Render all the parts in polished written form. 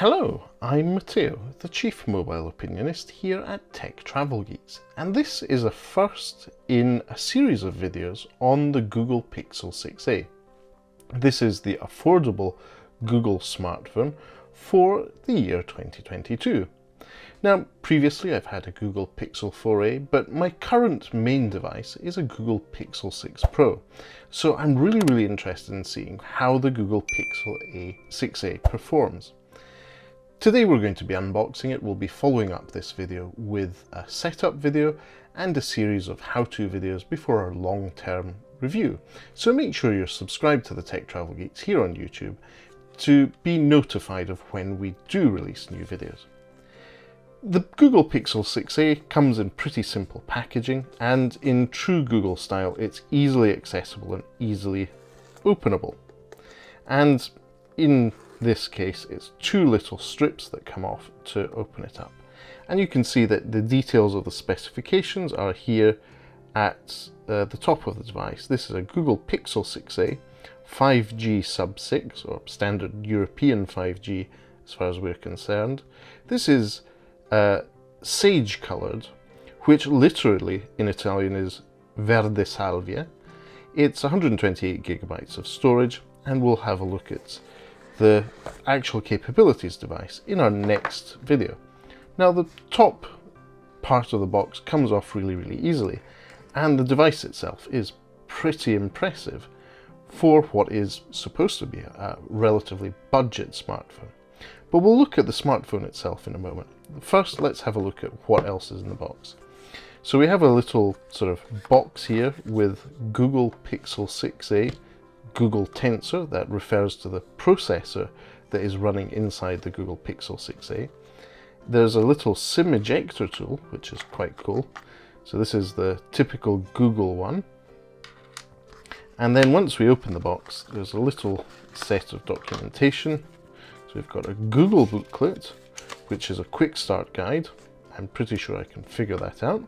Hello, I'm Matteo, the Chief Mobile Opinionist here at Tech Travel Geeks, and this is a first in a series of videos on the Google Pixel 6a. This is the affordable Google smartphone for the year 2022. Now, previously I've had a Google Pixel 4a, but my current main device is a Google Pixel 6 Pro. So I'm really interested in seeing how the Google Pixel 6a performs. Today we're going to be unboxing it. We'll be following up this video with a setup video and a series of how-to videos before our long-term review. So make sure you're subscribed to the Tech Travel Geeks here on YouTube to be notified of when we do release new videos. The Google Pixel 6a comes in pretty simple packaging, and in true Google style it's easily accessible and easily openable. And in this case, it's two little strips that come off to open it up. And you can see that the details of the specifications are here at the top of the device. This is a Google Pixel 6a, 5G sub-6, or standard European 5G as far as we're concerned. This is sage coloured, which literally in Italian is verde salvia. It's 128 gigabytes of storage, and we'll have a look at the actual capabilities device in our next video. Now, the top part of the box comes off really easily, and the device itself is pretty impressive for what is supposed to be a relatively budget smartphone. But we'll look at the smartphone itself in a moment. First, let's have a look at what else is in the box. So we have a little sort of box here with Google Pixel 6a, Google Tensor, that refers to the processor that is running inside the Google Pixel 6a. There's a little SIM ejector tool, which is quite cool. So this is the typical Google one. And then once we open the box, there's a little set of documentation. So we've got a Google booklet, which is a quick start guide. I'm pretty sure I can figure that out.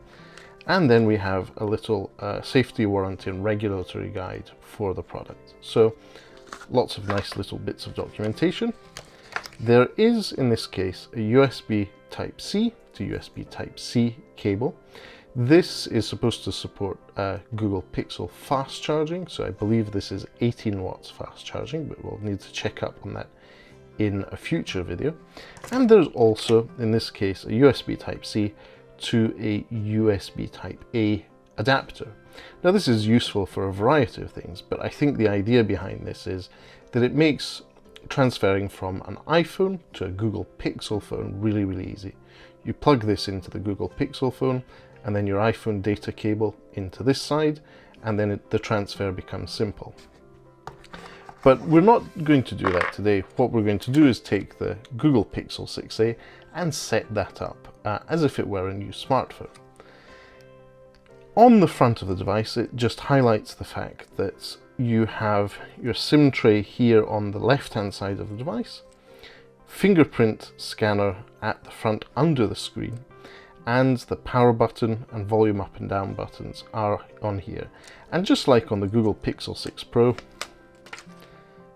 And then we have a little safety warranty and regulatory guide for the product. So lots of nice little bits of documentation. There is, in this case, a USB Type-C to USB Type-C cable. This is supposed to support Google Pixel fast charging. So I believe this is 18 watts fast charging, but we'll need to check up on that in a future video. And there's also, in this case, a USB Type-C to a USB Type-A adapter. Now, this is useful for a variety of things, but I think the idea behind this is that it makes transferring from an iPhone to a Google Pixel phone really easy. You plug this into the Google Pixel phone, and then your iPhone data cable into this side, and then the transfer becomes simple. But we're not going to do that today. What we're going to do is take the Google Pixel 6a and set that up as if it were a new smartphone. On the front of the device, it just highlights the fact that you have your SIM tray here on the left-hand side of the device, fingerprint scanner at the front under the screen, and the power button and volume up and down buttons are on here. And just like on the Google Pixel 6 Pro,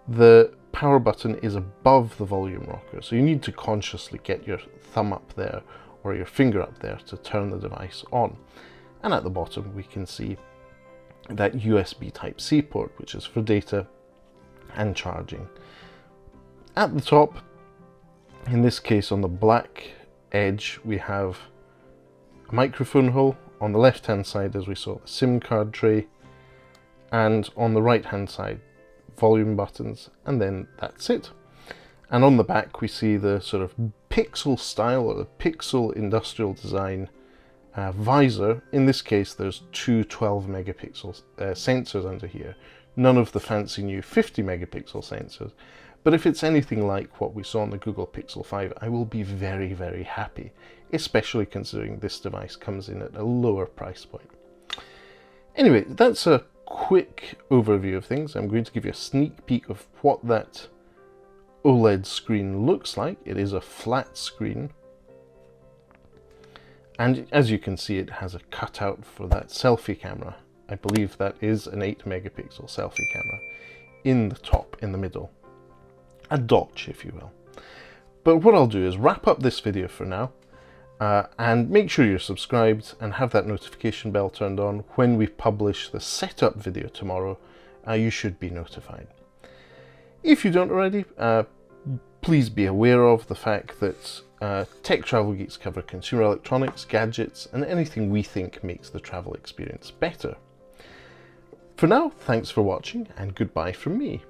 the power button is above the volume rocker, so you need to consciously get your thumb up there or your finger up there to turn the device on. And at the bottom we can see that USB Type-C port, which is for data and charging. At the top, in this case on the black edge, we have a microphone hole. On the left hand side, as we saw, the SIM card tray, and on the right hand side, volume buttons, and then that's it. And on the back we see the sort of Pixel style, or the Pixel industrial design visor. In this case there's two 12 megapixel sensors under here, none of the fancy new 50 megapixel sensors. But if it's anything like what we saw on the Google Pixel 5, I will be very happy, especially considering this device comes in at a lower price point. Anyway, that's a quick overview of things. I'm going to give you a sneak peek of what that OLED screen looks like. It is a flat screen, and as you can see, it has a cutout for that selfie camera. I believe that is an 8 megapixel selfie camera in the top, in the middle, a dock, if you will. But what I'll do is wrap up this video for now, and make sure you're subscribed and have that notification bell turned on. When we publish the setup video tomorrow, you should be notified. If you don't already, please be aware of the fact that Tech Travel Geeks cover consumer electronics, gadgets, and anything we think makes the travel experience better. For now, thanks for watching, and goodbye from me.